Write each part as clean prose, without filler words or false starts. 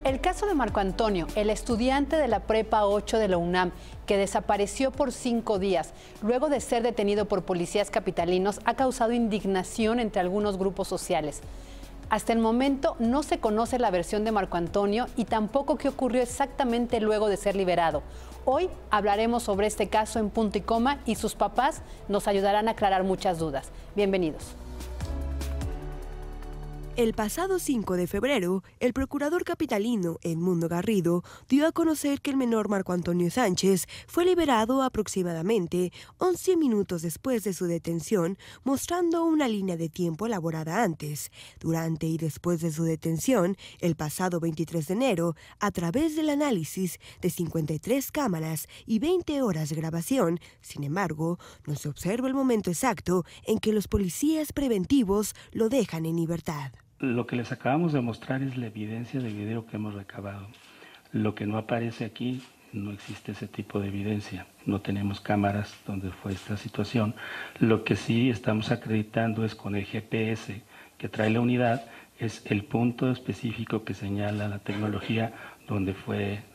El caso de Marco Antonio, el estudiante de la Prepa 8 de la UNAM, que desapareció por 5 días, luego de ser detenido por policías capitalinos, ha causado indignación entre algunos grupos sociales. Hasta el momento no se conoce la versión de Marco Antonio y tampoco qué ocurrió exactamente luego de ser liberado. Hoy hablaremos sobre este caso en punto y coma y sus papás nos ayudarán a aclarar muchas dudas. Bienvenidos. El pasado 5 de febrero, el procurador capitalino Edmundo Garrido dio a conocer que el menor Marco Antonio Sánchez fue liberado aproximadamente 11 minutos después de su detención, mostrando una línea de tiempo elaborada antes, durante y después de su detención, el pasado 23 de enero, a través del análisis de 53 cámaras y 20 horas de grabación. Sin embargo, no se observa el momento exacto en que los policías preventivos lo dejan en libertad. Lo que les acabamos de mostrar es la evidencia de video que hemos recabado. Lo que no aparece aquí, no existe ese tipo de evidencia. No tenemos cámaras donde fue esta situación. Lo que sí estamos acreditando es con el GPS que trae la unidad, es el punto específico que señala la tecnología donde fue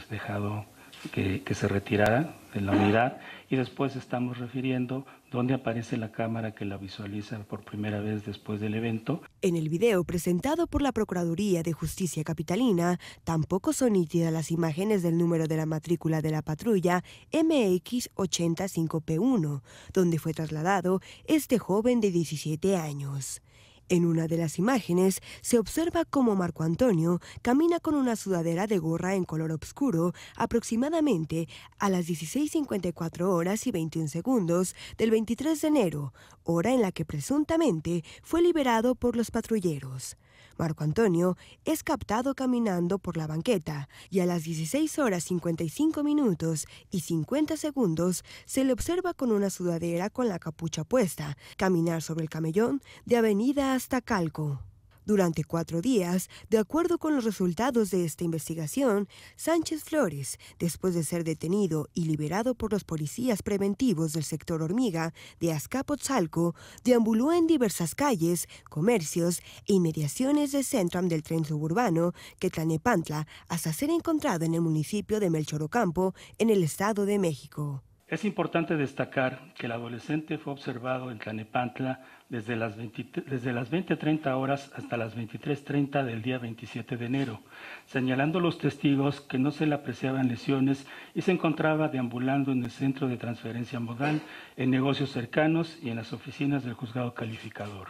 dejado que se retirara de la unidad, y después estamos refiriendo dónde aparece la cámara que la visualiza por primera vez después del evento. En el video presentado por la Procuraduría de Justicia Capitalina, tampoco son nítidas las imágenes del número de la matrícula de la patrulla MX85P1, donde fue trasladado este joven de 17 años. En una de las imágenes se observa cómo Marco Antonio camina con una sudadera de gorra en color oscuro aproximadamente a las 16:54 horas y 21 segundos del 23 de enero, hora en la que presuntamente fue liberado por los patrulleros. Marco Antonio es captado caminando por la banqueta y a las 16 horas 55 minutos y 50 segundos se le observa con una sudadera con la capucha puesta, caminar sobre el camellón de Avenida Aztacalco. Durante 4 días, de acuerdo con los resultados de esta investigación, Sánchez Flores, después de ser detenido y liberado por los policías preventivos del sector Hormiga de Azcapotzalco, deambuló en diversas calles, comercios e inmediaciones de Centram del tren suburbano que Tlanepantla, hasta ser encontrado en el municipio de Melchor Ocampo, en el Estado de México. Es importante destacar que el adolescente fue observado en Tlanepantla desde las 20:30 horas hasta las 23:30 del día 27 de enero, señalando los testigos que no se le apreciaban lesiones y se encontraba deambulando en el centro de transferencia modal, en negocios cercanos y en las oficinas del juzgado calificador.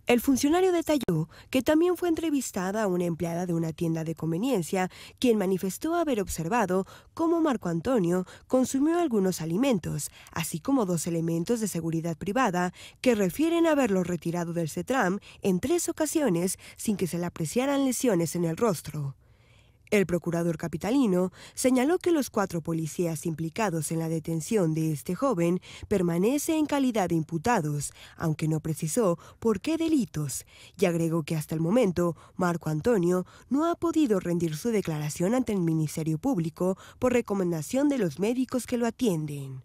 El funcionario detalló que también fue entrevistada a una empleada de una tienda de conveniencia, quien manifestó haber observado cómo Marco Antonio consumió algunos alimentos, así como 2 elementos de seguridad privada que refieren haberlo retirado del CETRAM en 3 ocasiones sin que se le apreciaran lesiones en el rostro. El procurador capitalino señaló que los 4 policías implicados en la detención de este joven permanecen en calidad de imputados, aunque no precisó por qué delitos, y agregó que hasta el momento Marco Antonio no ha podido rendir su declaración ante el Ministerio Público por recomendación de los médicos que lo atienden.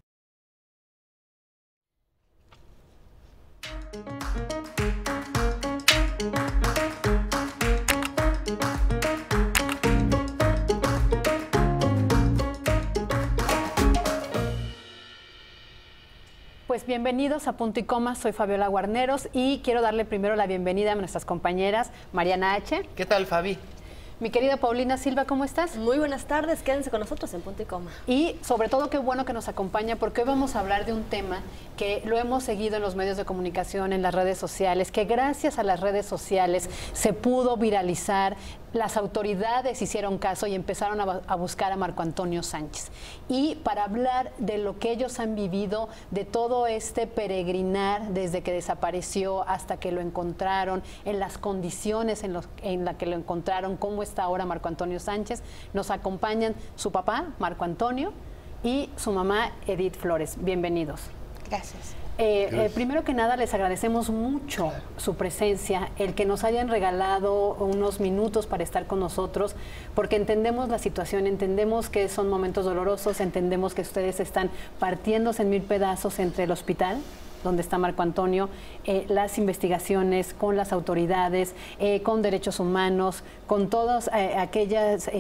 Pues bienvenidos a Punto y Coma, soy Fabiola Guarneros y quiero darle primero la bienvenida a nuestras compañeras Mariana H. ¿Qué tal, Fabi? Mi querida Paulina Silva, ¿cómo estás? Muy buenas tardes, quédense con nosotros en Punto y Coma. Y sobre todo qué bueno que nos acompaña porque hoy vamos a hablar de un tema que lo hemos seguido en los medios de comunicación, en las redes sociales, que gracias a las redes sociales se pudo viralizar. Las autoridades hicieron caso y empezaron a buscar a Marco Antonio Sánchez. Y para hablar de lo que ellos han vivido, de todo este peregrinar desde que desapareció hasta que lo encontraron, en las condiciones en las que lo encontraron, cómo está ahora Marco Antonio Sánchez, nos acompañan su papá, Marco Antonio, y su mamá, Edith Flores. Bienvenidos. Gracias. Primero que nada, les agradecemos mucho su presencia, el que nos hayan regalado unos minutos para estar con nosotros, porque entendemos la situación, entendemos que son momentos dolorosos, entendemos que ustedes están partiéndose en 1000 pedazos entre el hospital donde está Marco Antonio, las investigaciones con las autoridades, con derechos humanos, con todas aquellas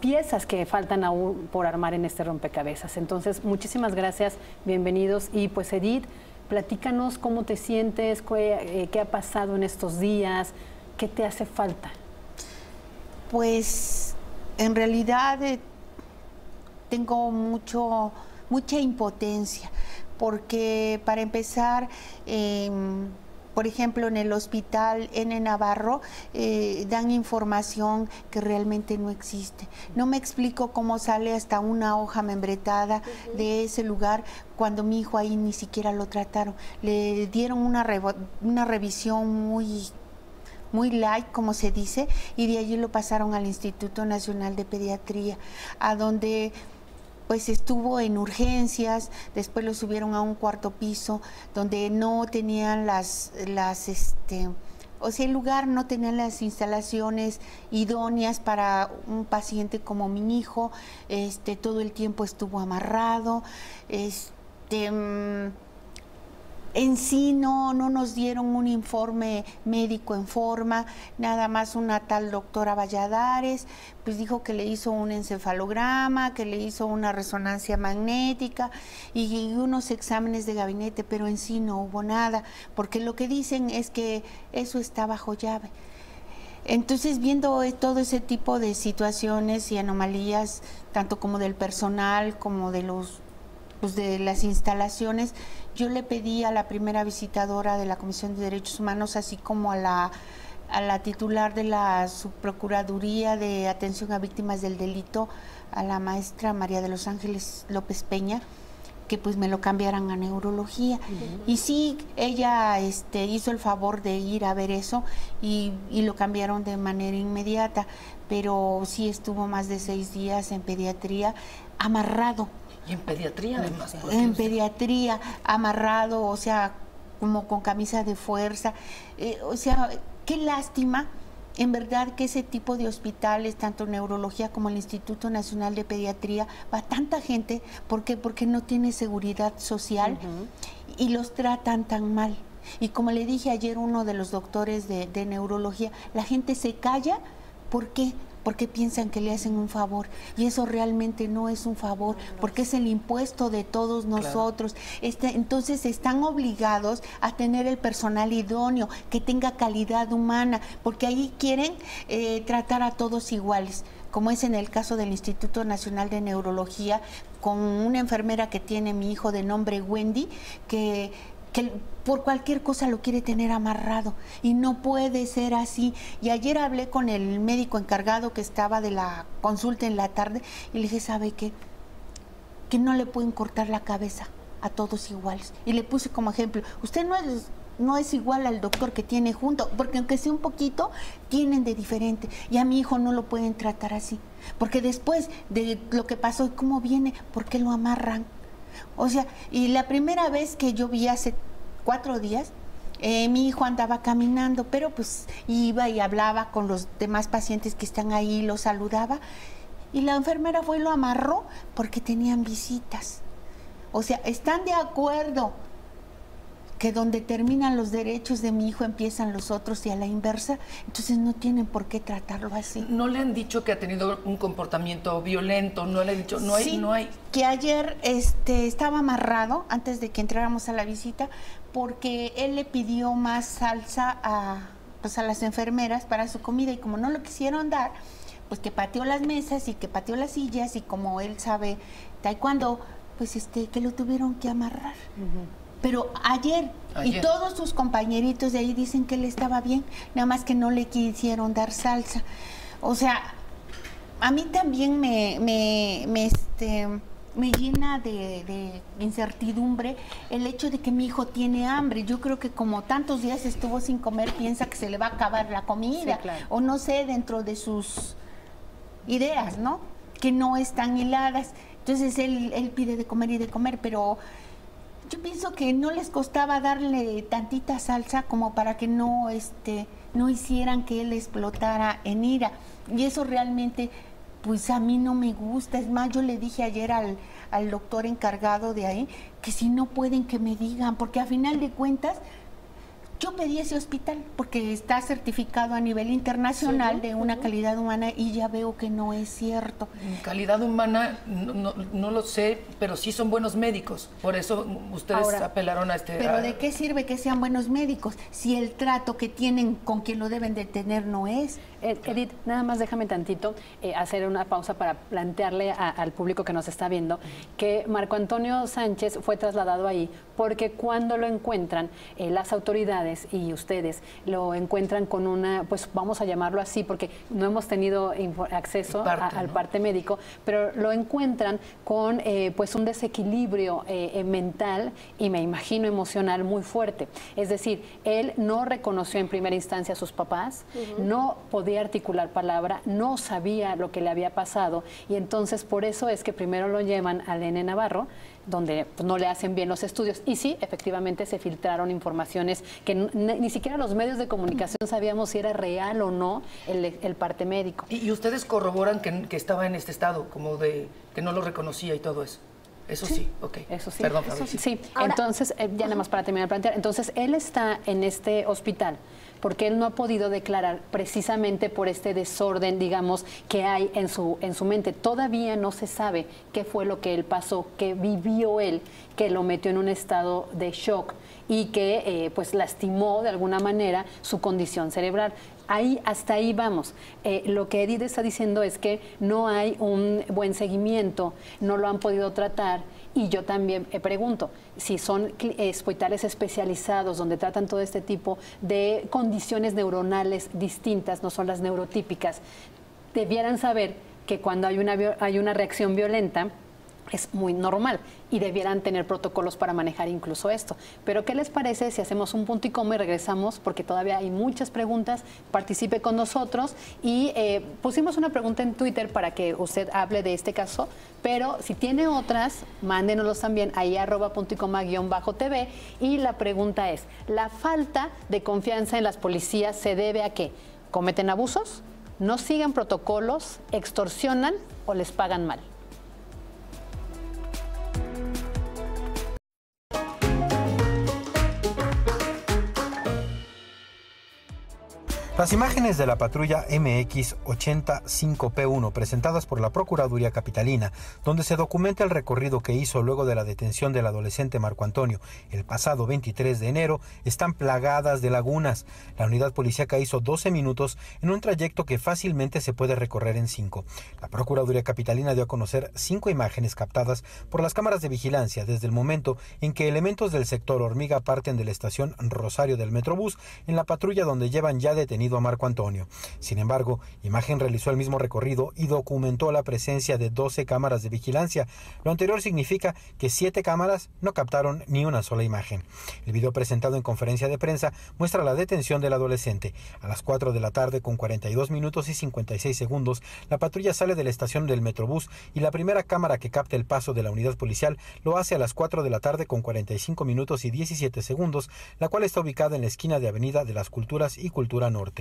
piezas que faltan aún por armar en este rompecabezas. Entonces, muchísimas gracias, bienvenidos. Y pues Edith, platícanos cómo te sientes, qué ha pasado en estos días, qué te hace falta. Pues en realidad tengo mucha impotencia, porque para empezar, por ejemplo, en el hospital N. Navarro dan información que realmente no existe. No me explico cómo sale hasta una hoja membretada de ese lugar cuando mi hijo ahí ni siquiera lo trataron. Le dieron una revisión muy light, como se dice, y de allí lo pasaron al Instituto Nacional de Pediatría, a donde pues estuvo en urgencias, después lo subieron a un cuarto piso, donde no tenían el lugar no tenía las instalaciones idóneas para un paciente como mi hijo. Todo el tiempo estuvo amarrado. En sí no nos dieron un informe médico en forma, nada más una tal doctora Valladares, pues dijo que le hizo un encefalograma, que le hizo una resonancia magnética y unos exámenes de gabinete, pero en sí no hubo nada, porque lo que dicen es que eso está bajo llave. Entonces, viendo todo ese tipo de situaciones y anomalías, tanto como del personal como de de las instalaciones, yo le pedí a la primera visitadora de la Comisión de Derechos Humanos, así como a la titular de la Subprocuraduría de Atención a Víctimas del Delito, a la maestra María de los Ángeles López Peña, que pues me lo cambiaran a neurología. Y sí, ella hizo el favor de ir a ver eso y lo cambiaron de manera inmediata, pero sí estuvo más de 6 días en pediatría, amarrado. Y en pediatría además. En pediatría, amarrado, o sea, como con camisa de fuerza. O sea, qué lástima, en verdad, que ese tipo de hospitales, tanto neurología como el Instituto Nacional de Pediatría, va tanta gente. ¿Por qué? Porque no tiene seguridad social y los tratan tan mal. Y como le dije ayer a uno de los doctores de neurología, la gente se calla. ¿Por qué? Porque piensan que le hacen un favor, y eso realmente no es un favor, porque es el impuesto de todos nosotros. Entonces están obligados a tener el personal idóneo, que tenga calidad humana, porque ahí quieren tratar a todos iguales, como es en el caso del Instituto Nacional de Neurología, con una enfermera que tiene mi hijo de nombre Wendy, que por cualquier cosa lo quiere tener amarrado, y no puede ser así. Y ayer hablé con el médico encargado que estaba de la consulta en la tarde y le dije, ¿sabe qué? Que no le pueden cortar la cabeza a todos iguales. Y le puse como ejemplo, usted no es igual al doctor que tiene junto, porque aunque sea un poquito, tienen de diferente. Y a mi hijo no lo pueden tratar así, porque después de lo que pasó, ¿cómo viene? ¿Por qué lo amarran? O sea, y la primera vez que yo vi hace 4 días, mi hijo andaba caminando, pero pues iba y hablaba con los demás pacientes que están ahí, los saludaba, y la enfermera fue y lo amarró porque tenían visitas. O sea, están de acuerdo que donde terminan los derechos de mi hijo empiezan los otros, y a la inversa, entonces no tienen por qué tratarlo así. ¿No le han dicho que ha tenido un comportamiento violento? ¿No le han dicho? No hay. Que ayer estaba amarrado antes de que entráramos a la visita, porque él le pidió más salsa a las enfermeras para su comida, y como no lo quisieron dar, pues que pateó las mesas y que pateó las sillas, y como él sabe taekwondo, pues que lo tuvieron que amarrar. Pero ayer, y todos sus compañeritos de ahí dicen que él estaba bien, nada más que no le quisieron dar salsa. O sea, a mí también me llena de incertidumbre el hecho de que mi hijo tiene hambre. Yo creo que como tantos días estuvo sin comer, piensa que se le va a acabar la comida, sí, claro. O no sé, dentro de sus ideas, ¿no? Que no están hiladas. Entonces él pide de comer y de comer, pero yo pienso que no les costaba darle tantita salsa como para que no hicieran que él explotara en ira. Y eso realmente pues a mí no me gusta. Es más, yo le dije ayer al doctor encargado de ahí que si no pueden que me digan, porque a final de cuentas yo pedí ese hospital porque está certificado a nivel internacional de una calidad humana y ya veo que no es cierto. Calidad humana, no lo sé, pero sí son buenos médicos. Por eso ustedes apelaron a este... Pero ¿de qué sirve que sean buenos médicos si el trato que tienen con quien lo deben de tener no es? Edith, nada más déjame tantito hacer una pausa para plantearle al público que nos está viendo que Marco Antonio Sánchez fue trasladado ahí porque cuando lo encuentran las autoridades y ustedes lo encuentran con una, pues vamos a llamarlo así porque no hemos tenido acceso al parte médico, pero lo encuentran con pues un desequilibrio mental y me imagino emocional muy fuerte. Es decir, él no reconoció en primera instancia a sus papás, no podía articular palabra, no sabía lo que le había pasado y entonces por eso es que primero lo llevan al N. Navarro, donde pues, no le hacen bien los estudios. Y sí, efectivamente se filtraron informaciones que ni siquiera los medios de comunicación sabíamos si era real o no el parte médico. ¿Y ustedes corroboran que estaba en este estado, como de que no lo reconocía y todo eso? Eso sí, ok. Eso sí. Perdón, Fabi. Sí, ahora, entonces, ya nada más para terminar de plantear, entonces él está en este hospital porque él no ha podido declarar precisamente por este desorden, digamos, que hay en su mente. Todavía no se sabe qué fue lo que él pasó, qué vivió él, que lo metió en un estado de shock y que pues lastimó de alguna manera su condición cerebral. Hasta ahí vamos. Lo que Edith está diciendo es que no hay un buen seguimiento, no lo han podido tratar. Y yo también pregunto, si son hospitales especializados donde tratan todo este tipo de condiciones neuronales distintas, no son las neurotípicas, debieran saber que cuando hay una reacción violenta, es muy normal y debieran tener protocolos para manejar incluso esto. Pero ¿qué les parece si hacemos un punto y coma y regresamos? Porque todavía hay muchas preguntas, participe con nosotros y pusimos una pregunta en Twitter para que usted hable de este caso, pero si tiene otras, mándenoslos también ahí @punto y coma _TV y la pregunta es, ¿la falta de confianza en las policías se debe a qué? ¿Cometen abusos? ¿No siguen protocolos? ¿Extorsionan o les pagan mal? Las imágenes de la patrulla MX85P1 presentadas por la Procuraduría Capitalina, donde se documenta el recorrido que hizo luego de la detención del adolescente Marco Antonio el pasado 23 de enero, están plagadas de lagunas. La unidad policíaca hizo 12 minutos en un trayecto que fácilmente se puede recorrer en 5. La Procuraduría Capitalina dio a conocer 5 imágenes captadas por las cámaras de vigilancia desde el momento en que elementos del sector Hormiga parten de la estación Rosario del Metrobús en la patrulla donde llevan ya detenido a Marco Antonio. Sin embargo, Imagen realizó el mismo recorrido y documentó la presencia de 12 cámaras de vigilancia. Lo anterior significa que 7 cámaras no captaron ni una sola imagen. El video presentado en conferencia de prensa muestra la detención del adolescente. A las 4 de la tarde con 42 minutos y 56 segundos, la patrulla sale de la estación del Metrobús y la primera cámara que capta el paso de la unidad policial lo hace a las 4 de la tarde con 45 minutos y 17 segundos, la cual está ubicada en la esquina de Avenida de las Culturas y Cultura Norte.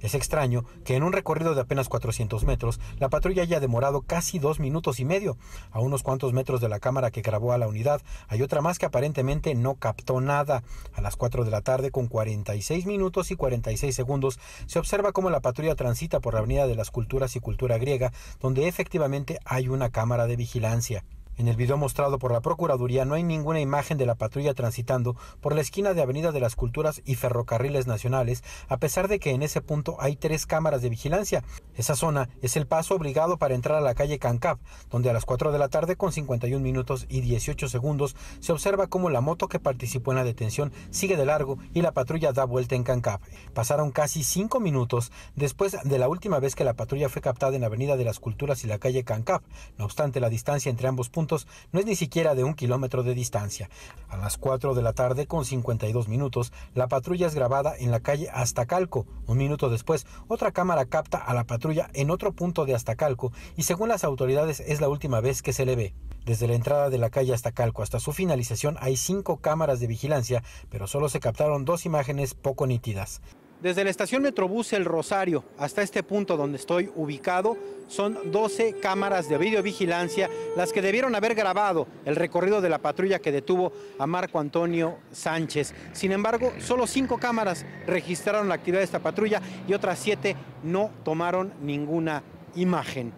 Es extraño que en un recorrido de apenas 400 metros, la patrulla haya demorado casi 2 minutos y medio. A unos cuantos metros de la cámara que grabó a la unidad, hay otra más que aparentemente no captó nada. A las 4 de la tarde, con 46 minutos y 46 segundos, se observa cómo la patrulla transita por la Avenida de las Culturas y Cultura Griega, donde efectivamente hay una cámara de vigilancia. En el video mostrado por la Procuraduría no hay ninguna imagen de la patrulla transitando por la esquina de Avenida de las Culturas y Ferrocarriles Nacionales, a pesar de que en ese punto hay 3 cámaras de vigilancia. Esa zona es el paso obligado para entrar a la calle Cancab, donde a las 4 de la tarde con 51 minutos y 18 segundos se observa cómo la moto que participó en la detención sigue de largo y la patrulla da vuelta en Cancab. Pasaron casi 5 minutos después de la última vez que la patrulla fue captada en Avenida de las Culturas y la calle Cancab. No obstante, la distancia entre ambos puntos no es ni siquiera de 1 kilómetro de distancia. A las 4 de la tarde con 52 minutos, la patrulla es grabada en la calle Aztacalco. 1 minuto después, otra cámara capta a la patrulla en otro punto de Aztacalco y según las autoridades es la última vez que se le ve. Desde la entrada de la calle Aztacalco hasta su finalización hay 5 cámaras de vigilancia, pero solo se captaron 2 imágenes poco nítidas. Desde la estación Metrobús El Rosario hasta este punto donde estoy ubicado, son 12 cámaras de videovigilancia las que debieron haber grabado el recorrido de la patrulla que detuvo a Marco Antonio Sánchez. Sin embargo, solo 5 cámaras registraron la actividad de esta patrulla y otras 7 no tomaron ninguna imagen.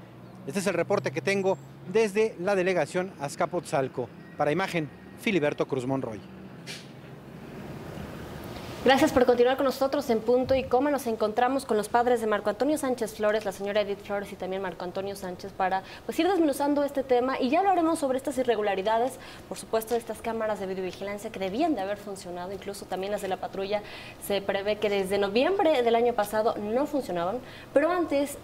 Este es el reporte que tengo desde la delegación Azcapotzalco. Para Imagen, Filiberto Cruz Monroy. Gracias por continuar con nosotros en Punto y Coma. Nos encontramos con los padres de Marco Antonio Sánchez Flores, la señora Edith Flores y también Marco Antonio Sánchez para ir desmenuzando este tema y ya hablaremos sobre estas irregularidades, por supuesto, de estas cámaras de videovigilancia que debían de haber funcionado, incluso también las de la patrulla. Se prevé que desde noviembre del año pasado no funcionaban, pero antes,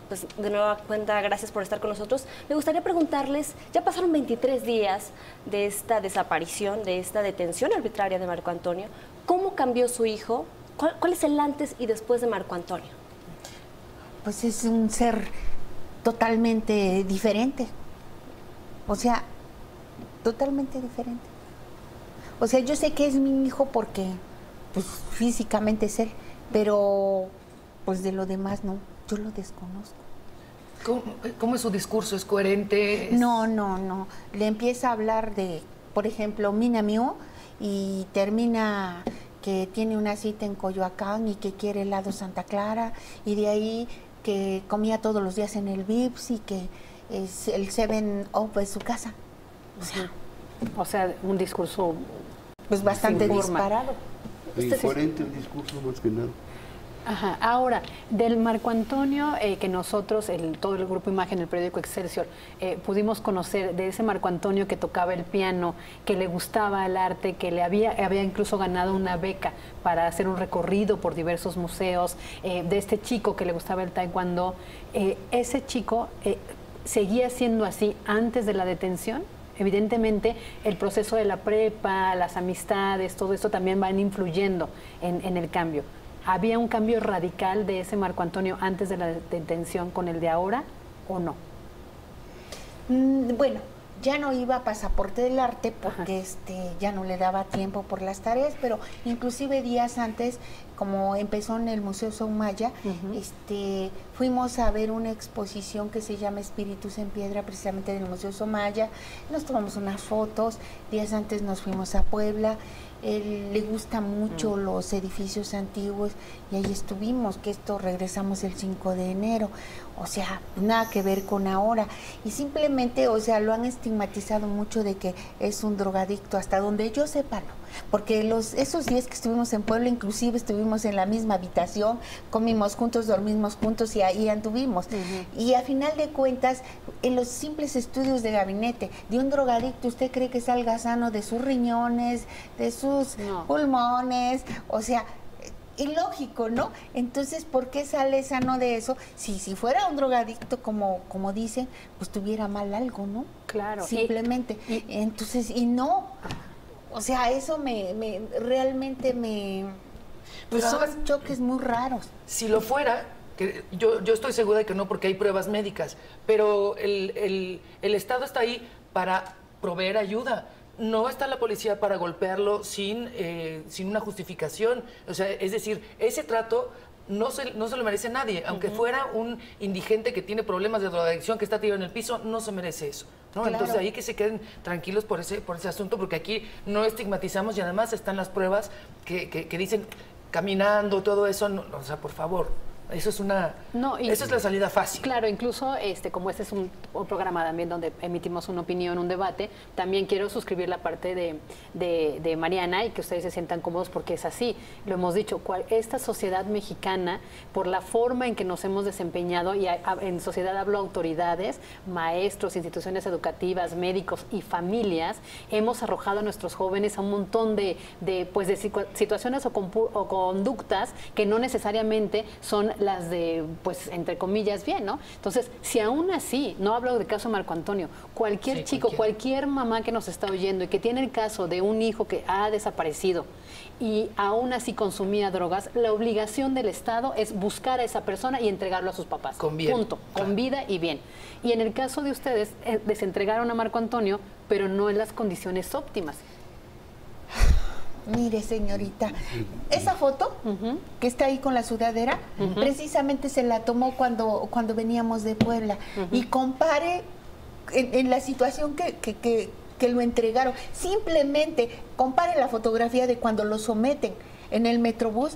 pues de nueva cuenta, gracias por estar con nosotros. Me gustaría preguntarles, ya pasaron 23 días de esta desaparición, de esta detención arbitraria de Marco Antonio. ¿Cómo cambió su hijo? ¿Cuál es el antes y después de Marco Antonio? Pues es un ser totalmente diferente. O sea, totalmente diferente. O sea, yo sé que es mi hijo porque, pues, físicamente es él, pero, pues, de lo demás no, yo lo desconozco. ¿Cómo es su discurso? ¿Es coherente? No. Le empieza a hablar de, por ejemplo, Minamió, y termina que tiene una cita en Coyoacán y que quiere helado Santa Clara, y de ahí que comía todos los días en el Vips y que es el 7-Up de su casa. O sea, un discurso pues bastante disparado. Incoherente el discurso más que nada. Ajá. Ahora, del Marco Antonio que nosotros, todo el Grupo Imagen, el periódico Excelsior, pudimos conocer, de ese Marco Antonio que tocaba el piano, que le gustaba el arte, que le había incluso ganado una beca para hacer un recorrido por diversos museos, de este chico que le gustaba el taekwondo, ese chico seguía siendo así antes de la detención. Evidentemente, el proceso de la prepa, las amistades, todo esto también van influyendo en el cambio. ¿Había un cambio radical de ese Marco Antonio antes de la detención con el de ahora o no? Bueno, ya no iba a Pasaporte del Arte porque ya no le daba tiempo por las tareas, pero inclusive días antes, como empezó en el Museo Soumaya, fuimos a ver una exposición que se llama Espíritus en Piedra, precisamente en el Museo Soumaya. Nos tomamos unas fotos, días antes nos fuimos a Puebla. Él le gusta mucho los edificios antiguos y ahí estuvimos, que regresamos el 5 de enero, o sea, nada que ver con ahora. Y simplemente, o sea, lo han estigmatizado mucho de que es un drogadicto, hasta donde yo sepa, no. Porque esos días que estuvimos en Puebla, inclusive estuvimos en la misma habitación, comimos juntos, dormimos juntos y ahí anduvimos. Y a final de cuentas, en los simples estudios de gabinete de un drogadicto, ¿usted cree que salga sano de sus riñones, de sus pulmones? O sea, ilógico, ¿no? Entonces, ¿por qué sale sano de eso? Si fuera un drogadicto, como dicen, pues tuviera mal algo, ¿no? Claro. Simplemente. Entonces, y no... O sea, eso realmente pues son choques muy raros. Si lo fuera, que yo estoy segura de que no, porque hay pruebas médicas, pero el Estado está ahí para proveer ayuda. No está la policía para golpearlo sin una justificación. O sea, es decir, ese trato no se lo merece nadie. Aunque fuera un indigente que tiene problemas de drogadicción, que está tirado en el piso, no se merece eso, ¿no? Claro. Entonces ahí que se queden tranquilos por ese asunto, porque aquí no estigmatizamos y además están las pruebas que dicen caminando, todo eso. No, o sea, por favor. Eso es esa es la salida fácil. Claro, incluso como este es un programa también donde emitimos una opinión, un debate, también quiero suscribir la parte de Mariana y que ustedes se sientan cómodos porque es así. Lo hemos dicho, esta sociedad mexicana, por la forma en que nos hemos desempeñado, y en sociedad hablo autoridades, maestros, instituciones educativas, médicos y familias, hemos arrojado a nuestros jóvenes a un montón de situaciones o conductas que no necesariamente son las de, pues, entre comillas, bien, ¿no? Entonces, si aún así, no hablo del caso de Marco Antonio, cualquier chico, cualquier mamá que nos está oyendo y que tiene el caso de un hijo que ha desaparecido y aún así consumía drogas, la obligación del Estado es buscar a esa persona y entregarlo a sus papás. Con bien. Punto. Con vida y bien. Y en el caso de ustedes, desentregaron a Marco Antonio, pero no en las condiciones óptimas. Mire, señorita, esa foto que está ahí con la sudadera, precisamente se la tomó cuando veníamos de Puebla. Y compare en la situación que lo entregaron. Simplemente compare la fotografía de cuando lo someten en el Metrobús,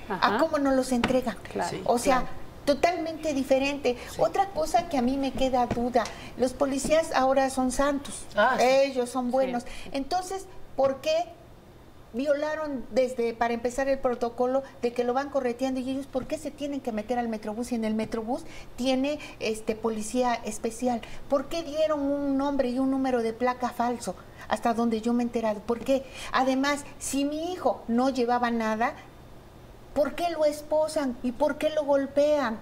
a cómo nos los entregan. Claro. Sí, o sea, totalmente diferente. Sí. Otra cosa que a mí me queda duda, los policías ahora son santos, ellos son buenos. Sí. Entonces, ¿por qué violaron para empezar el protocolo de que lo van correteando, y ellos por qué se tienen que meter al Metrobús, y en el Metrobús tiene policía especial? ¿Por qué dieron un nombre y un número de placa falso? Hasta donde yo me he enterado. ¿Por qué? Además, si mi hijo no llevaba nada, ¿por qué lo esposan? ¿Y por qué lo golpean?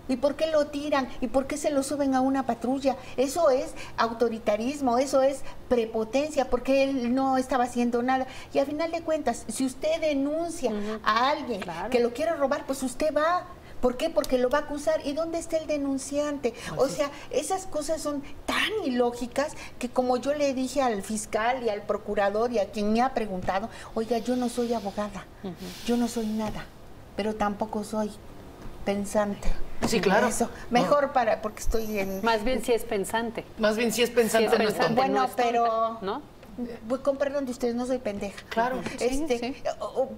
¿Y por qué lo tiran? ¿Y por qué se lo suben a una patrulla? Eso es autoritarismo, eso es prepotencia, porque él no estaba haciendo nada. Y a final de cuentas, si usted denuncia a alguien que lo quiere robar, pues usted va. ¿Por qué? Porque lo va a acusar. ¿Y dónde está el denunciante? O sea, esas cosas son tan ilógicas que, como yo le dije al fiscal y al procurador y a quien me ha preguntado, oiga, yo no soy abogada, yo no soy nada, pero tampoco soy pensante. Sí, claro. Eso. Mejor porque estoy en... Más bien si es pensante. Más bien si es pensante, no es tonta. Bueno, no es tonta, pero... ¿no? Con perdón de ustedes, no soy pendeja. Claro. Sí.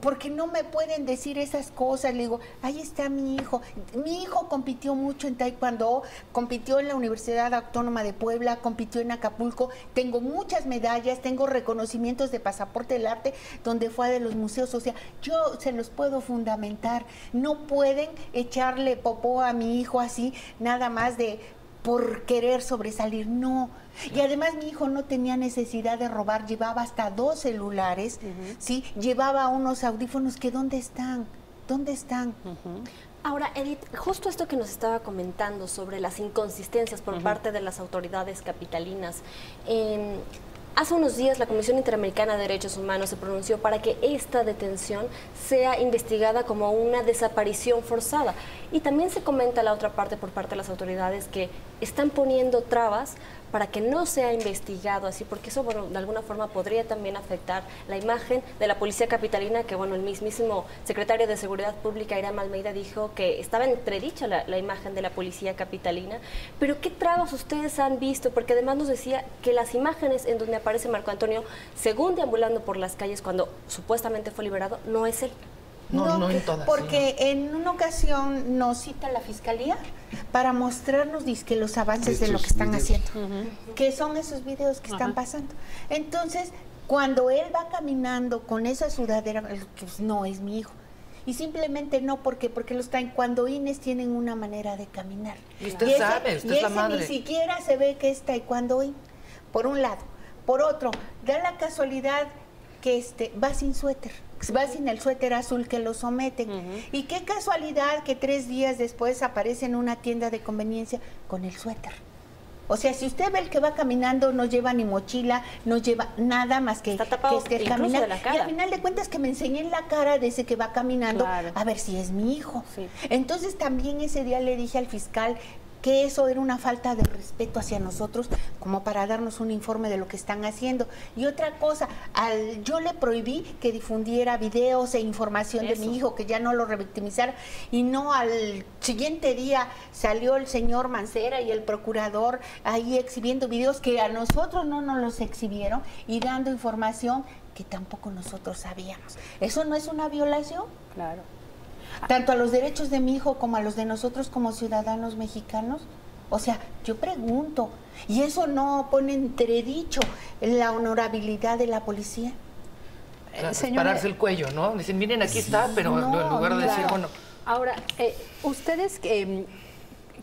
Porque no me pueden decir esas cosas. Le digo, ahí está mi hijo. Mi hijo compitió mucho en taekwondo, compitió en la Universidad Autónoma de Puebla, compitió en Acapulco. Tengo muchas medallas, tengo reconocimientos de pasaporte del arte donde fue de los museos. O sea, yo se los puedo fundamentar. No pueden echarle popó a mi hijo así, nada más por querer sobresalir, no. Y además mi hijo no tenía necesidad de robar, llevaba hasta 2 celulares, ¿sí? Llevaba unos audífonos que ¿dónde están? ¿Dónde están? Ahora, Edith, justo esto que nos estaba comentando sobre las inconsistencias por parte de las autoridades capitalinas, hace unos días la Comisión Interamericana de Derechos Humanos se pronunció para que esta detención sea investigada como una desaparición forzada. Y también se comenta la otra parte por parte de las autoridades que están poniendo trabas para que no sea investigado así, porque eso, bueno, de alguna forma podría también afectar la imagen de la policía capitalina, que, bueno, el mismísimo secretario de Seguridad Pública, Irán Almeida, dijo que estaba entredicha la imagen de la policía capitalina. Pero ¿qué trabas ustedes han visto? Porque además nos decía que las imágenes en donde aparece Marco Antonio, según deambulando por las calles cuando supuestamente fue liberado, no es él. No en todas. Porque en una ocasión nos cita la fiscalía para mostrarnos dizque los avances de lo que están haciendo, que son esos videos que están pasando. Entonces, cuando él va caminando con esa sudadera, pues no es mi hijo. Y simplemente no, porque los taekwondoines tienen una manera de caminar. Y usted sabe, usted es la madre. Ni siquiera se ve que es taekwondoín, por un lado. Por otro, da la casualidad que va sin suéter. Va sin el suéter azul que lo someten. Y qué casualidad que 3 días después aparece en una tienda de conveniencia con el suéter. O sea, si usted ve el que va caminando, no lleva ni mochila, no lleva nada más que... Está tapado que incluso de la cara. Y al final de cuentas que me enseñé en la cara de ese que va caminando, a ver si es mi hijo. Sí. Entonces también ese día le dije al fiscal que eso era una falta de respeto hacia nosotros, como para darnos un informe de lo que están haciendo. Y otra cosa, yo le prohibí que difundiera videos e información de mi hijo, que ya no lo revictimizara, y no al siguiente día salió el señor Mancera y el procurador ahí exhibiendo videos que a nosotros no nos los exhibieron y dando información que tampoco nosotros sabíamos. ¿Eso no es una violación? Claro. Tanto a los derechos de mi hijo como a los de nosotros como ciudadanos mexicanos. O sea, yo pregunto, ¿y eso no pone entredicho la honorabilidad de la policía? Pararse el cuello, ¿no? Dicen, miren, aquí está, pero en lugar de decir, bueno... Ahora, ustedes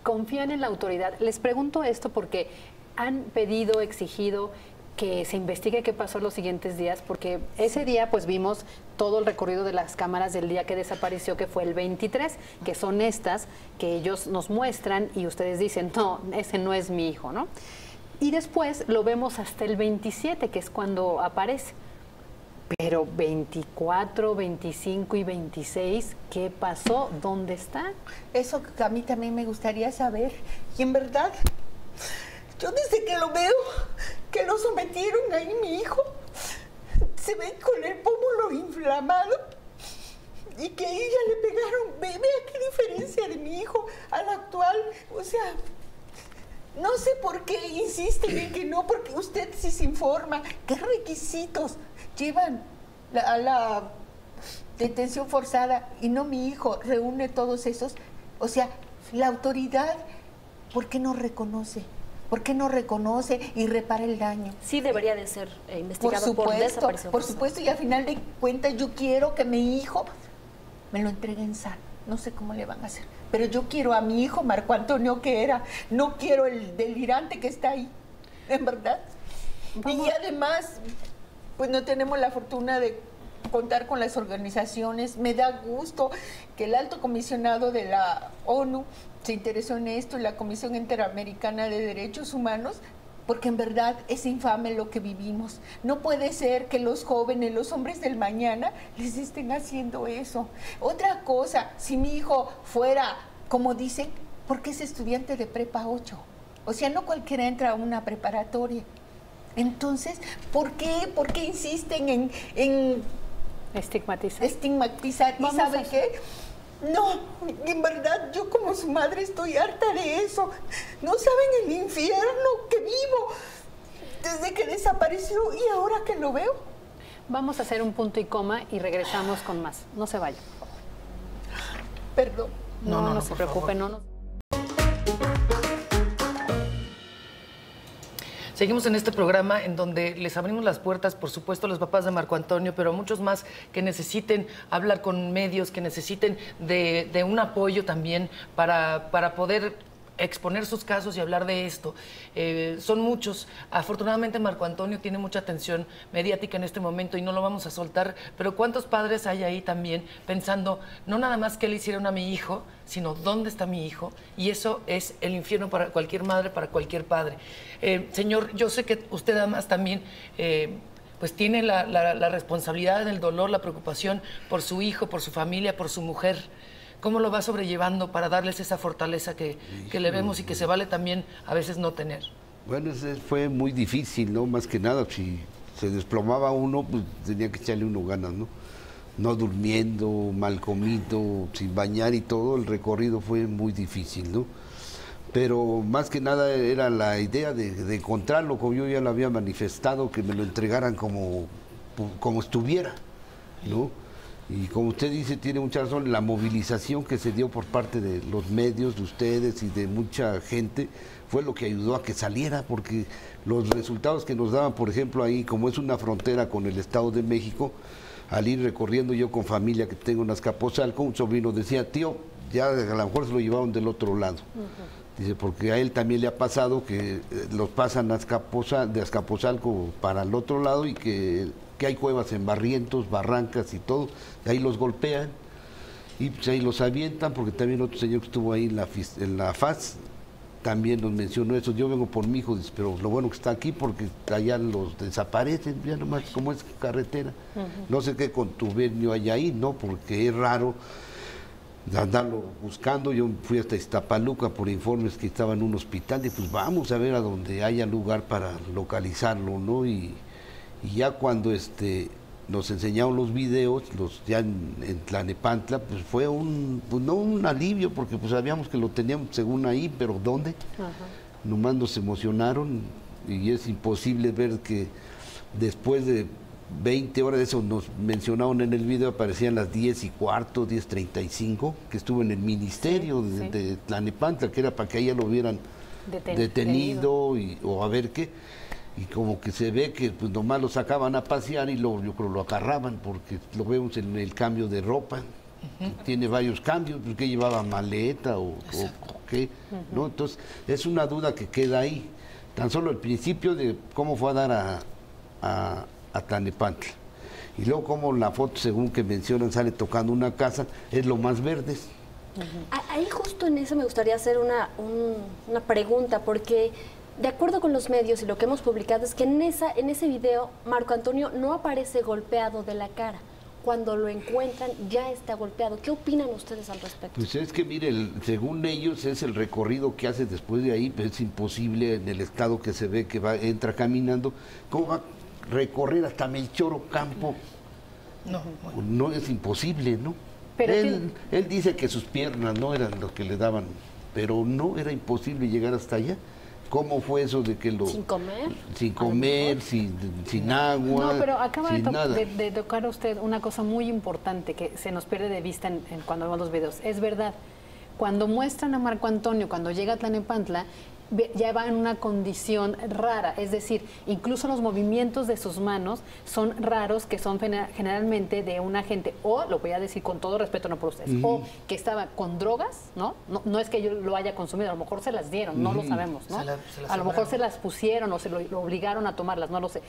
confían en la autoridad. Les pregunto esto porque han pedido, exigido que se investigue qué pasó los siguientes días, porque ese día pues vimos todo el recorrido de las cámaras del día que desapareció, que fue el 23, que son estas que ellos nos muestran y ustedes dicen, no, ese no es mi hijo, ¿no? Y después lo vemos hasta el 27, que es cuando aparece. Pero 24, 25 y 26, ¿qué pasó? ¿Dónde está? Eso que a mí también me gustaría saber. Y en verdad, yo desde que lo veo, que lo sometieron ahí mi hijo, se ve con el pómulo inflamado y que a ella le pegaron. Vea qué diferencia de mi hijo al actual. O sea, no sé por qué insisten en que no, porque usted sí se informa. ¿Qué requisitos llevan a la detención forzada y no mi hijo reúne todos esos? O sea, la autoridad, ¿por qué no reconoce? ¿Por qué no reconoce y repara el daño? Sí debería de ser investigado por desaparición. Por supuesto, y al final de cuentas yo quiero que mi hijo me lo entregue en sano. No sé cómo le van a hacer, pero yo quiero a mi hijo Marco Antonio que era. No quiero el delirante que está ahí, en verdad. Y además, pues no tenemos la fortuna de contar con las organizaciones. Me da gusto que el alto comisionado de la ONU se interesó en esto, y la Comisión Interamericana de Derechos Humanos, porque en verdad es infame lo que vivimos. No puede ser que los jóvenes, los hombres del mañana, les estén haciendo eso. Otra cosa, si mi hijo fuera, como dicen, porque es estudiante de prepa 8. O sea, no cualquiera entra a una preparatoria. Entonces, ¿por qué? ¿Por qué insisten en estigmatizar? ¿Y sabe qué? No, en verdad, yo como su madre estoy harta de eso. No saben el infierno que vivo desde que desapareció y ahora que lo veo. Vamos a hacer un punto y coma y regresamos con más. No se vayan. Perdón. No se preocupe, Seguimos en este programa en donde les abrimos las puertas, por supuesto, a los papás de Marco Antonio, pero a muchos más que necesiten hablar con medios, que necesiten de un apoyo también para poder exponer sus casos y hablar de esto. Son muchos. Afortunadamente Marco Antonio tiene mucha atención mediática en este momento y no lo vamos a soltar, pero ¿cuántos padres hay ahí también pensando no nada más qué le hicieron a mi hijo, sino dónde está mi hijo? Y eso es el infierno para cualquier madre, para cualquier padre. Señor, yo sé que usted además también pues tiene la responsabilidad del dolor, la preocupación por su hijo, por su familia, por su mujer. ¿Cómo lo va sobrellevando para darles esa fortaleza que le vemos y que se vale también a veces no tener? Bueno, fue muy difícil, ¿no? Más que nada, si se desplomaba uno, pues tenía que echarle uno ganas, ¿no? No durmiendo, mal comido, sin bañar y todo, el recorrido fue muy difícil, ¿no? Pero más que nada era la idea de encontrarlo, como yo ya lo había manifestado, que me lo entregaran como estuviera, ¿no? Y como usted dice, tiene mucha razón, la movilización que se dio por parte de los medios, de ustedes y de mucha gente, fue lo que ayudó a que saliera, porque los resultados que nos daban, por ejemplo, ahí, como es una frontera con el Estado de México, al ir recorriendo yo con familia que tengo en Azcapotzalco, un sobrino decía, tío, ya a lo mejor se lo llevaron del otro lado. Dice, porque a él también le ha pasado que los pasan de Azcapotzalco para el otro lado y que hay cuevas en Barrientos, Barrancas y todo, ahí los golpean y pues ahí los avientan, porque también otro señor que estuvo ahí en la FAS también nos mencionó eso. Yo vengo por mi hijo, dice, pero lo bueno que está aquí porque allá los desaparecen, ya nomás como es carretera. No sé qué contubernio hay ahí, ¿no? Porque es raro andarlo buscando. Yo fui hasta Iztapaluca por informes que estaba en un hospital y pues vamos a ver a donde haya lugar para localizarlo, ¿no? Y ya cuando nos enseñaron los videos, ya en Tlalnepantla, pues fue no un alivio, porque pues sabíamos que lo teníamos según ahí, pero ¿dónde? Nomás nos emocionaron y es imposible ver que después de 20 horas, eso nos mencionaron en el video, aparecían las 10:15, 10:35, que estuvo en el ministerio de Tlalnepantla, que era para que a ella lo hubieran detenido o a ver qué. Y como que se ve que pues nomás lo sacaban a pasear y yo creo lo agarraban, porque lo vemos en el cambio de ropa. Tiene varios cambios, porque llevaba maleta o qué, ¿no? Entonces, es una duda que queda ahí. Tan solo el principio de cómo fue a dar a Tlalnepantla. Y luego como la foto, según que mencionan, sale tocando una casa, es lo más verde. Ahí justo en eso me gustaría hacer una pregunta, porque de acuerdo con los medios y lo que hemos publicado es que en ese video Marco Antonio no aparece golpeado de la cara. Cuando lo encuentran ya está golpeado. ¿Qué opinan ustedes al respecto? Pues es que mire, según ellos es el recorrido que hace después de ahí, pero es imposible en el estado que se ve que entra caminando. ¿Cómo va recorrer hasta Melchor Ocampo, no es imposible, ¿no? Pero él dice que sus piernas no eran lo que le daban, pero no era imposible llegar hasta allá. ¿Cómo fue eso de que lo... ¿Sin comer? Sin comer, sin agua, no, pero acaba de tocar usted una cosa muy importante que se nos pierde de vista cuando vemos los videos. Es verdad, cuando muestran a Marco Antonio, cuando llega a Tlalnepantla, ya va en una condición rara, es decir, incluso los movimientos de sus manos son raros, que son generalmente de una gente, o lo voy a decir con todo respeto, no por ustedes, o que estaba con drogas, ¿no? No es que yo lo haya consumido, a lo mejor se las dieron, no lo sabemos, ¿no? A lo mejor se las pusieron o se lo obligaron a tomarlas, no lo sé,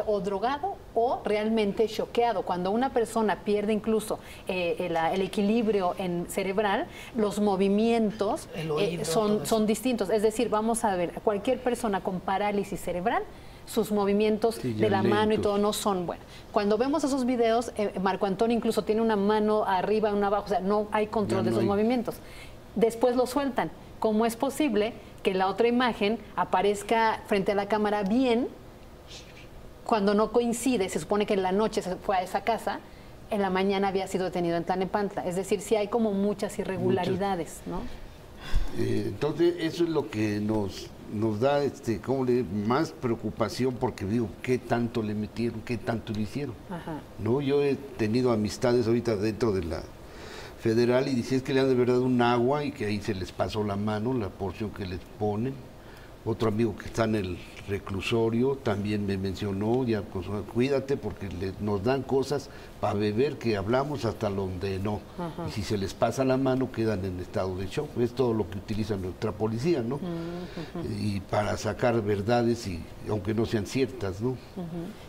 o drogado o realmente choqueado. Cuando una persona pierde incluso el equilibrio cerebral, los movimientos son distintos, es decir, vamos a ver, cualquier persona con parálisis cerebral, sus movimientos de la mano y todo no son buenos. Cuando vemos esos videos, Marco Antonio incluso tiene una mano arriba, una abajo, o sea, no hay control de esos movimientos. Después lo sueltan. ¿Cómo es posible que la otra imagen aparezca frente a la cámara bien cuando no coincide? Se supone que en la noche se fue a esa casa, en la mañana había sido detenido en Tlalnepantla. Es decir, sí hay como muchas irregularidades, ¿no? Entonces eso es lo que nos da más preocupación, porque digo, ¿qué tanto le metieron? ¿Qué tanto le hicieron? ¿No? Yo he tenido amistades ahorita dentro de la federal y dicen que le dan de verdad un agua y que ahí se les pasó la mano, la porción que les ponen. Otro amigo que está en el reclusorio también me mencionó, ya cuídate porque nos dan cosas para beber que hablamos hasta donde no. Y si se les pasa la mano quedan en estado de shock. Es todo lo que utiliza nuestra policía, ¿no? Y para sacar verdades, y aunque no sean ciertas, ¿no?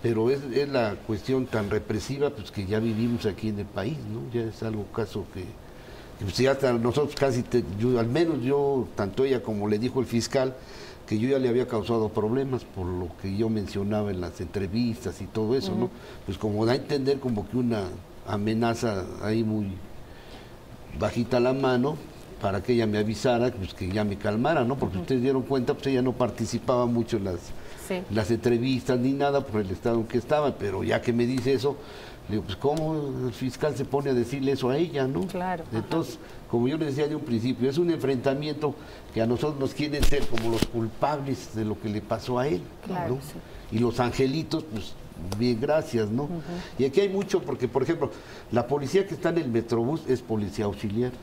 Pero es la cuestión tan represiva pues que ya vivimos aquí en el país, ¿no? Ya es algo caso que pues ya hasta nosotros casi, al menos yo, tanto ella como le dijo el fiscal, que yo ya le había causado problemas por lo que yo mencionaba en las entrevistas y todo eso, ¿no? Pues como da a entender como que una amenaza ahí muy bajita la mano para que ella me avisara, pues que ya me calmara, ¿no? Porque ustedes dieron cuenta, pues ella no participaba mucho en las entrevistas ni nada por el estado en que estaba, pero ya que me dice eso, le digo, pues ¿cómo el fiscal se pone a decirle eso a ella, no? Claro. Entonces, como yo le decía de un principio, es un enfrentamiento que a nosotros nos quieren ser como los culpables de lo que le pasó a él, claro, ¿no? Y los angelitos, pues bien, gracias, ¿no? Y aquí hay mucho, porque por ejemplo, la policía que está en el Metrobús es policía auxiliar.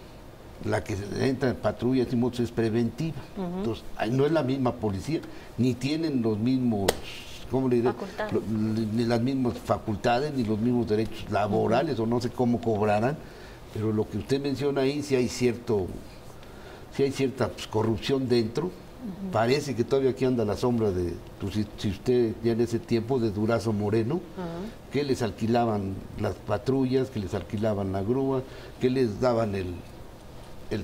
La que entra en patrulla es preventiva. Entonces, no es la misma policía, ni tienen los mismos, ¿cómo le diré? Ni las mismas facultades, ni los mismos derechos laborales, o no sé cómo cobrarán, pero lo que usted menciona ahí, sí hay cierta pues, corrupción dentro. Parece que todavía aquí anda la sombra de, pues, si usted ya en ese tiempo, de Durazo Moreno, que les alquilaban las patrullas, que les alquilaban la grúa, que les daban el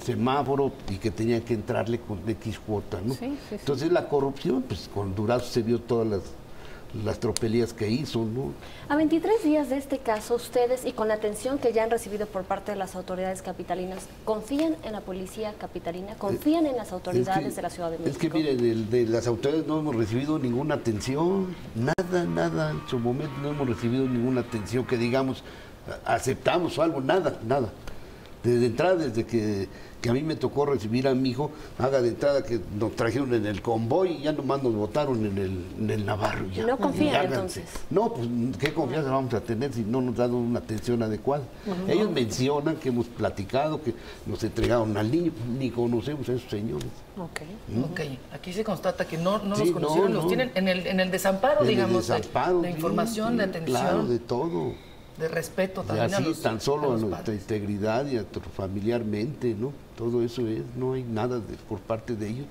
semáforo y que tenían que entrarle con X cuota, ¿no? Entonces la corrupción, pues con Durazo se vio todas las tropelías que hizo, ¿no? A 23 días de este caso, ustedes, y con la atención que ya han recibido por parte de las autoridades capitalinas, ¿confían en la policía capitalina? ¿Confían en las autoridades de la Ciudad de México? Es que mire, de las autoridades no hemos recibido ninguna atención, nada, en su momento no hemos recibido ninguna atención que digamos, aceptamos o algo, nada. Desde entrada, desde que a mí me tocó recibir a mi hijo, haga de entrada que nos trajeron en el convoy y ya nomás nos botaron en el Navarro. Ya. ¿No confían entonces? No, pues qué confianza vamos a tener si no nos dan una atención adecuada. Ellos mencionan que hemos platicado, que nos entregaron al niño, ni conocemos a esos señores. Ok, aquí se constata que no los conocieron, los tienen en el desamparo, digamos, de información, de atención. Claro, de todo. De respeto también así, tan solo a nuestra integridad y familiarmente, ¿no? Todo eso no hay nada por parte de ellos.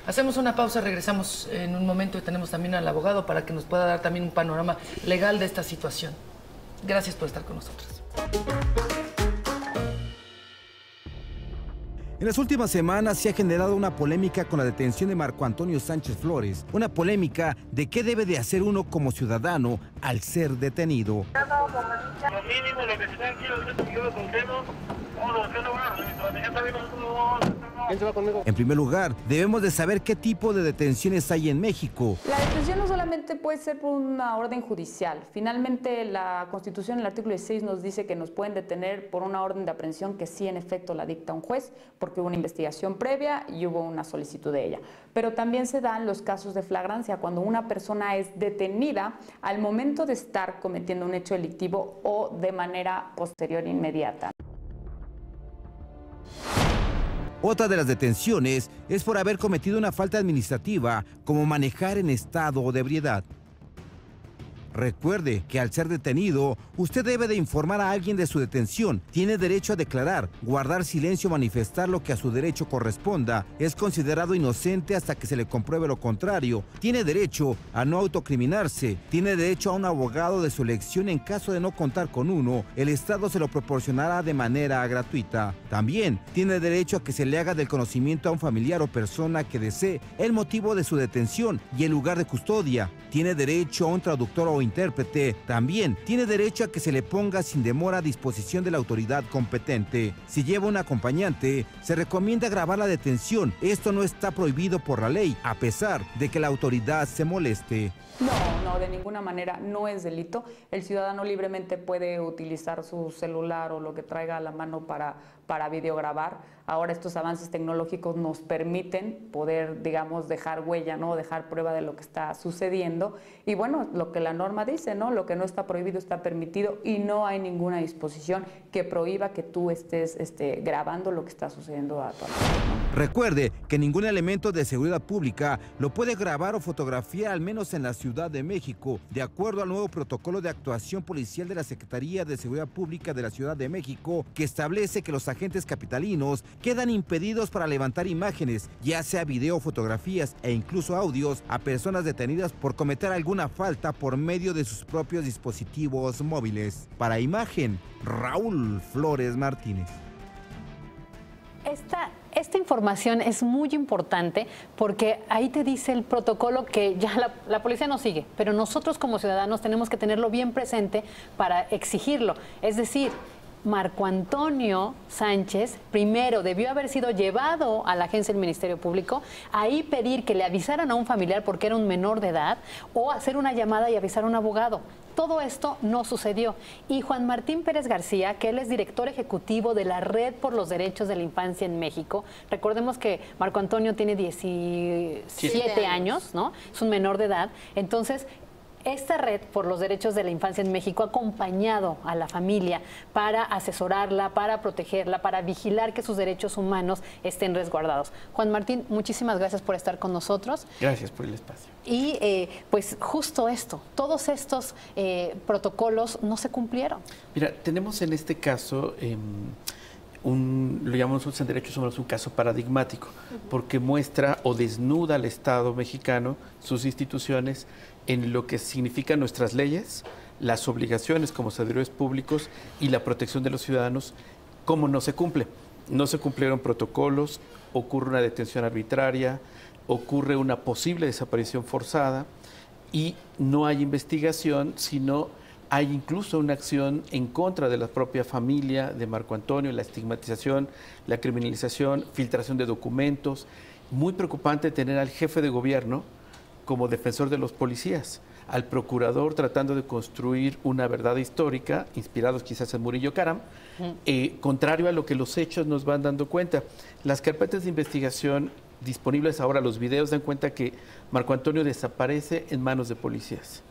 Hacemos una pausa, regresamos en un momento y tenemos también al abogado para que nos pueda dar también un panorama legal de esta situación. Gracias por estar con nosotros. En las últimas semanas se ha generado una polémica con la detención de Marco Antonio Sánchez Flores, una polémica de qué debe de hacer uno como ciudadano al ser detenido. Lo mínimo, lo que se dan kilos de conteno, En primer lugar, debemos de saber qué tipo de detenciones hay en México. La detención no solamente puede ser por una orden judicial. Finalmente, la Constitución, el artículo 16, nos dice que nos pueden detener por una orden de aprehensión que sí, en efecto, la dicta un juez, porque hubo una investigación previa y hubo una solicitud de ella. Pero también se dan los casos de flagrancia, cuando una persona es detenida al momento de estar cometiendo un hecho delictivo o de manera posterior inmediata. Otra de las detenciones es por haber cometido una falta administrativa, como manejar en estado de ebriedad. Recuerde que al ser detenido, usted debe de informar a alguien de su detención. Tiene derecho a declarar, guardar silencio, manifestar lo que a su derecho corresponda. Es considerado inocente hasta que se le compruebe lo contrario. Tiene derecho a no autocriminarse. Tiene derecho a un abogado de su elección. En caso de no contar con uno, el Estado se lo proporcionará de manera gratuita. También tiene derecho a que se le haga del conocimiento a un familiar o persona que desee el motivo de su detención y el lugar de custodia. Tiene derecho a un traductor o intérprete. También tiene derecho a que se le ponga sin demora a disposición de la autoridad competente. Si lleva un acompañante, se recomienda grabar la detención. Esto no está prohibido por la ley, a pesar de que la autoridad se moleste. No, de ninguna manera no es delito. El ciudadano libremente puede utilizar su celular o lo que traiga a la mano para videograbar. Ahora estos avances tecnológicos nos permiten poder, digamos, dejar huella, ¿no? Dejar prueba de lo que está sucediendo. Y bueno, lo que la norma dice, ¿no? Lo que no está prohibido está permitido y no hay ninguna disposición que prohíba que tú estés grabando lo que está sucediendo a tu alrededor, ¿no? Recuerde que ningún elemento de seguridad pública lo puede grabar o fotografiar, al menos en la Ciudad de México, de acuerdo al nuevo protocolo de actuación policial de la Secretaría de Seguridad Pública de la Ciudad de México, que establece que los agentes capitalinos quedan impedidos para levantar imágenes, ya sea video, fotografías e incluso audios, a personas detenidas por cometer alguna falta por medio de sus propios dispositivos móviles. Para Imagen, Raúl Flores Martínez. Esta información es muy importante porque ahí te dice el protocolo que ya la policía no sigue, pero nosotros como ciudadanos tenemos que tenerlo bien presente para exigirlo. Es decir, Marco Antonio Sánchez primero debió haber sido llevado a la agencia del Ministerio Público, ahí pedir que le avisaran a un familiar porque era un menor de edad, o hacer una llamada y avisar a un abogado. Todo esto no sucedió. Y Juan Martín Pérez García, que él es director ejecutivo de la Red por los Derechos de la Infancia en México, recordemos que Marco Antonio tiene 17 años, ¿no? Es un menor de edad. Entonces, esta Red por los Derechos de la Infancia en México ha acompañado a la familia para asesorarla, para protegerla, para vigilar que sus derechos humanos estén resguardados. Juan Martín, muchísimas gracias por estar con nosotros. Gracias por el espacio. Y pues justo esto, todos estos protocolos no se cumplieron. Mira, tenemos en este caso lo llamamos en derechos humanos un caso paradigmático, porque muestra o desnuda al Estado mexicano, sus instituciones, en lo que significan nuestras leyes, las obligaciones como servidores públicos y la protección de los ciudadanos, cómo no se cumple. No se cumplieron protocolos, ocurre una detención arbitraria, ocurre una posible desaparición forzada y no hay investigación, sino hay incluso una acción en contra de la propia familia de Marco Antonio, la estigmatización, la criminalización, filtración de documentos. Muy preocupante tener al jefe de gobierno como defensor de los policías, al procurador tratando de construir una verdad histórica, inspirados quizás en Murillo Karam, contrario a lo que los hechos nos van dando cuenta. Las carpetas de investigación disponibles ahora, los videos, dan cuenta que Marco Antonio desaparece en manos de policías.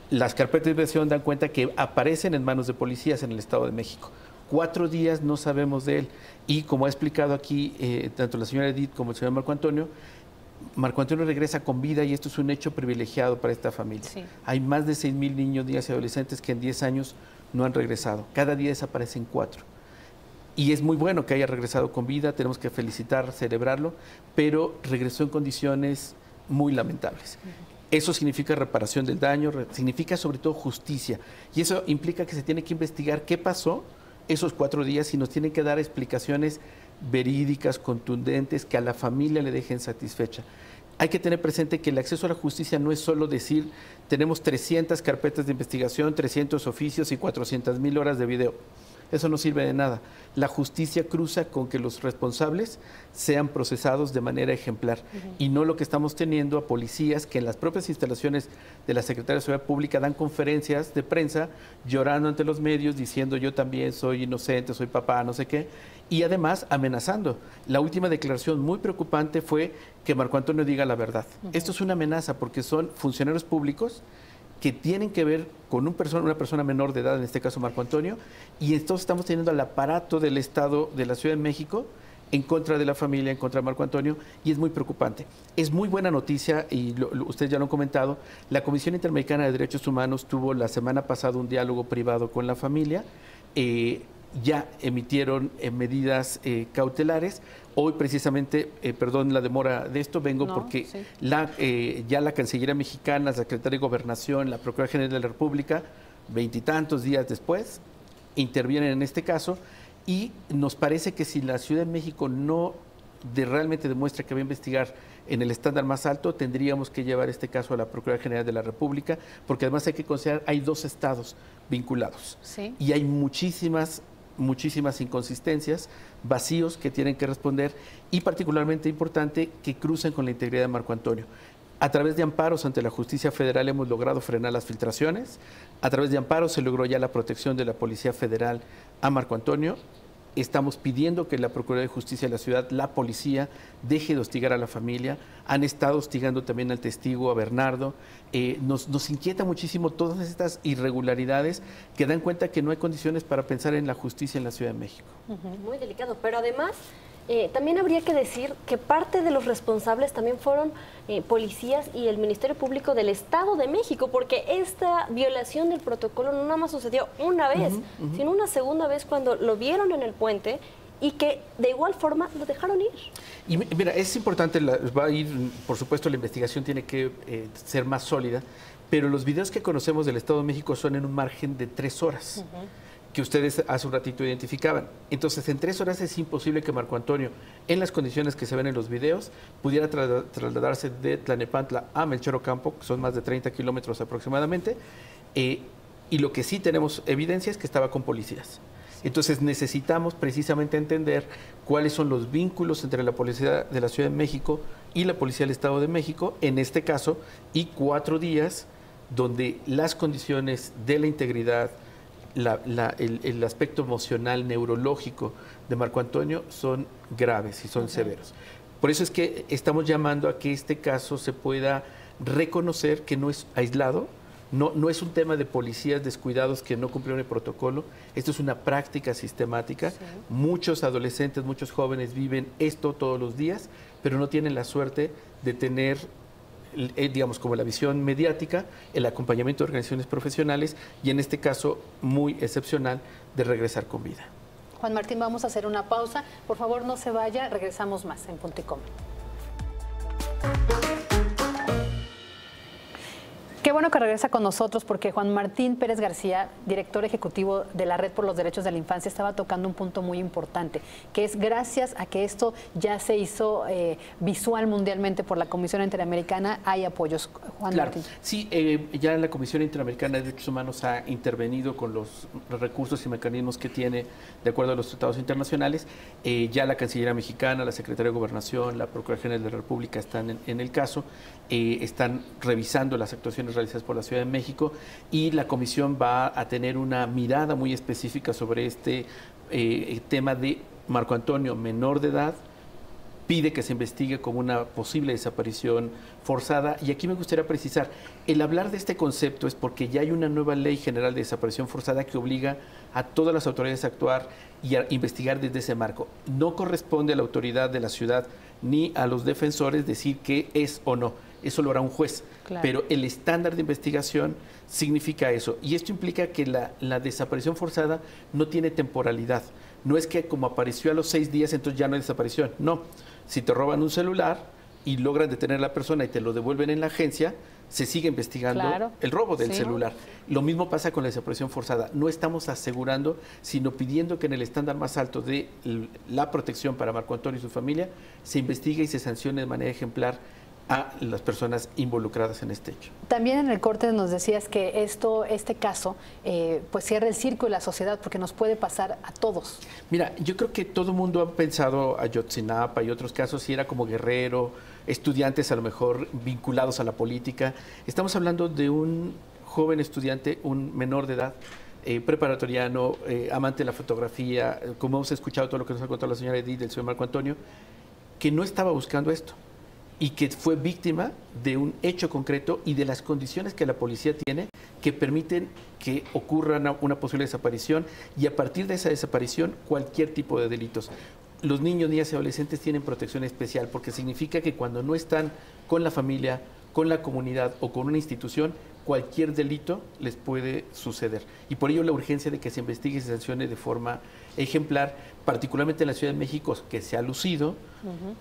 Las carpetas de investigación dan cuenta que aparecen en manos de policías en el Estado de México. 4 días no sabemos de él. Y como ha explicado aquí tanto la señora Edith como el señor Marco Antonio regresa con vida y esto es un hecho privilegiado para esta familia. Sí. Hay más de 6,000 niños, niñas y adolescentes que en 10 años no han regresado. Cada día desaparecen 4. Y es muy bueno que haya regresado con vida, tenemos que felicitar, celebrarlo, pero regresó en condiciones muy lamentables. Eso significa reparación del daño, significa sobre todo justicia. Y eso implica que se tiene que investigar qué pasó esos 4 días y nos tienen que dar explicaciones verídicas, contundentes, que a la familia le dejen satisfecha. Hay que tener presente que el acceso a la justicia no es solo decir tenemos 300 carpetas de investigación, 300 oficios y 400,000 horas de video. Eso no sirve de nada. La justicia cruza con que los responsables sean procesados de manera ejemplar y no lo que estamos teniendo a policías que en las propias instalaciones de la Secretaría de Seguridad Pública dan conferencias de prensa llorando ante los medios diciendo yo también soy inocente, soy papá, no sé qué, y además amenazando. La última declaración muy preocupante fue que Marco Antonio diga la verdad. Esto es una amenaza porque son funcionarios públicos que tienen que ver con una persona menor de edad, en este caso Marco Antonio, y entonces estamos teniendo al aparato del Estado de la Ciudad de México en contra de la familia, en contra de Marco Antonio, y es muy preocupante. Es muy buena noticia, y ustedes ya lo han comentado, la Comisión Interamericana de Derechos Humanos tuvo la semana pasada un diálogo privado con la familia, ya emitieron medidas cautelares. Hoy precisamente, perdón la demora de esto, vengo porque ya la Cancillería mexicana, la Secretaría de Gobernación, la Procuraduría General de la República, 20 y tantos días después, intervienen en este caso y nos parece que si la Ciudad de México realmente demuestra que va a investigar en el estándar más alto, tendríamos que llevar este caso a la Procuraduría General de la República, porque además hay que considerar, hay 2 estados vinculados y hay muchísimas inconsistencias, vacíos que tienen que responder y particularmente importante que crucen con la integridad de Marco Antonio. A través de amparos ante la justicia federal hemos logrado frenar las filtraciones, a través de amparos se logró ya la protección de la Policía Federal a Marco Antonio. Estamos pidiendo que la Procuraduría de Justicia de la ciudad, la policía, deje de hostigar a la familia. Han estado hostigando también al testigo, a Bernardo. Nos inquieta muchísimo todas estas irregularidades que dan cuenta que no hay condiciones para pensar en la justicia en la Ciudad de México. Muy delicado, pero además también habría que decir que parte de los responsables también fueron policías y el Ministerio Público del Estado de México, porque esta violación del protocolo no nada más sucedió una vez, sino una segunda vez cuando lo vieron en el puente y que de igual forma lo dejaron ir. Y mira, es importante, va a ir, por supuesto, la investigación tiene que ser más sólida, pero los videos que conocemos del Estado de México son en un margen de 3 horas. Que ustedes hace un ratito identificaban. Entonces, en 3 horas es imposible que Marco Antonio, en las condiciones que se ven en los videos, pudiera trasladarse de Tlalnepantla a Melchor Ocampo, que son más de 30 kilómetros aproximadamente, y lo que sí tenemos evidencia es que estaba con policías. Entonces, necesitamos precisamente entender cuáles son los vínculos entre la Policía de la Ciudad de México y la Policía del Estado de México, en este caso, y 4 días donde las condiciones de la integridad, el aspecto emocional, neurológico de Marco Antonio son graves y son severos. Por eso es que estamos llamando a que este caso se pueda reconocer que no es aislado, no es un tema de policías descuidados que no cumplieron el protocolo, esto es una práctica sistemática. Muchos adolescentes, muchos jóvenes viven esto todos los días, pero no tienen la suerte de tener, digamos, como la visión mediática, el acompañamiento de organizaciones profesionales y en este caso muy excepcional de regresar con vida. Juan Martín, vamos a hacer una pausa. Por favor, no se vaya, regresamos más en Punto y Coma. Qué bueno que regresa con nosotros porque Juan Martín Pérez García, director ejecutivo de la Red por los Derechos de la Infancia, estaba tocando un punto muy importante, que es gracias a que esto ya se hizo visual mundialmente por la Comisión Interamericana, hay apoyos. Juan Martín. Sí, ya la Comisión Interamericana de Derechos Humanos ha intervenido con los recursos y mecanismos que tiene de acuerdo a los tratados internacionales. Ya la Cancillería mexicana, la Secretaría de Gobernación, la Procuraduría General de la República están en el caso, están revisando las actuaciones realizadas por la Ciudad de México y la Comisión va a tener una mirada muy específica sobre este tema de Marco Antonio, menor de edad, pide que se investigue como una posible desaparición forzada. Y aquí me gustaría precisar, el hablar de este concepto es porque ya hay una nueva ley general de desaparición forzada que obliga a todas las autoridades a actuar y a investigar desde ese marco. No corresponde a la autoridad de la ciudad ni a los defensores decir qué es o no. Eso lo hará un juez. Claro. Pero el estándar de investigación significa eso. Y esto implica que la desaparición forzada no tiene temporalidad. No es que como apareció a los 6 días, entonces ya no hay desaparición. No. Si te roban un celular y logran detener a la persona y te lo devuelven en la agencia, se sigue investigando el robo del celular. Lo mismo pasa con la desaparición forzada. No estamos asegurando, sino pidiendo que en el estándar más alto de la protección para Marco Antonio y su familia se investigue y se sancione de manera ejemplar a las personas involucradas en este hecho. También en el corte nos decías que este caso pues cierra el circo de la sociedad porque nos puede pasar a todos. Mira, yo creo que todo el mundo ha pensado a Ayotzinapa y otros casos si era como Guerrero, estudiantes a lo mejor vinculados a la política. Estamos hablando de un joven estudiante, un menor de edad, preparatoriano, amante de la fotografía, como hemos escuchado todo lo que nos ha contado la señora Edith, del señor Marco Antonio, que no estaba buscando esto y que fue víctima de un hecho concreto y de las condiciones que la policía tiene que permiten que ocurra una posible desaparición y a partir de esa desaparición cualquier tipo de delitos. Los niños, niñas y adolescentes tienen protección especial porque significa que cuando no están con la familia, con la comunidad o con una institución, cualquier delito les puede suceder. Y por ello la urgencia de que se investigue y se sancione de forma ejemplar, particularmente en la Ciudad de México, que se ha lucido,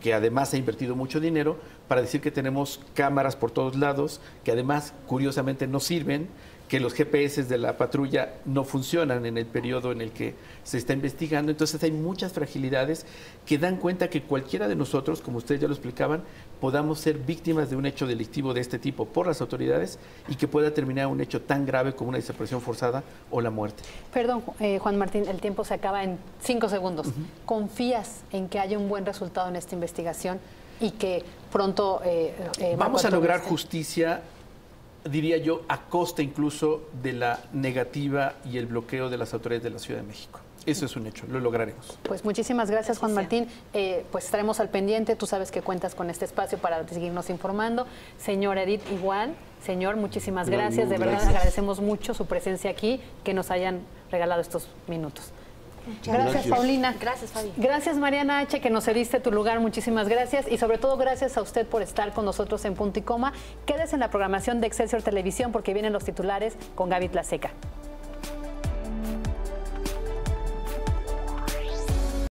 que además ha invertido mucho dinero, para decir que tenemos cámaras por todos lados, que además, curiosamente, no sirven, que los GPS de la patrulla no funcionan en el periodo en el que se está investigando. Entonces hay muchas fragilidades que dan cuenta que cualquiera de nosotros, como ustedes ya lo explicaban, podamos ser víctimas de un hecho delictivo de este tipo por las autoridades y que pueda terminar un hecho tan grave como una desaparición forzada o la muerte. Perdón, Juan Martín, el tiempo se acaba en 5 segundos. ¿Confías en que haya un buen resultado en esta investigación y que pronto... vamos a lograr justicia, diría yo, a costa incluso de la negativa y el bloqueo de las autoridades de la Ciudad de México? Eso es un hecho, lo lograremos. Pues muchísimas gracias, Juan Martín. Pues estaremos al pendiente, tú sabes que cuentas con este espacio para seguirnos informando. Señora Edith, igual. Señor, muchísimas gracias. De verdad agradecemos mucho su presencia aquí, que nos hayan regalado estos minutos. Gracias, Paulina. Gracias, Fabi. Gracias, Mariana H., que nos cediste tu lugar. Muchísimas gracias. Y sobre todo, gracias a usted por estar con nosotros en Punto y Coma. Quédese en la programación de Excelsior Televisión porque vienen los titulares con Gaby Tlaseca.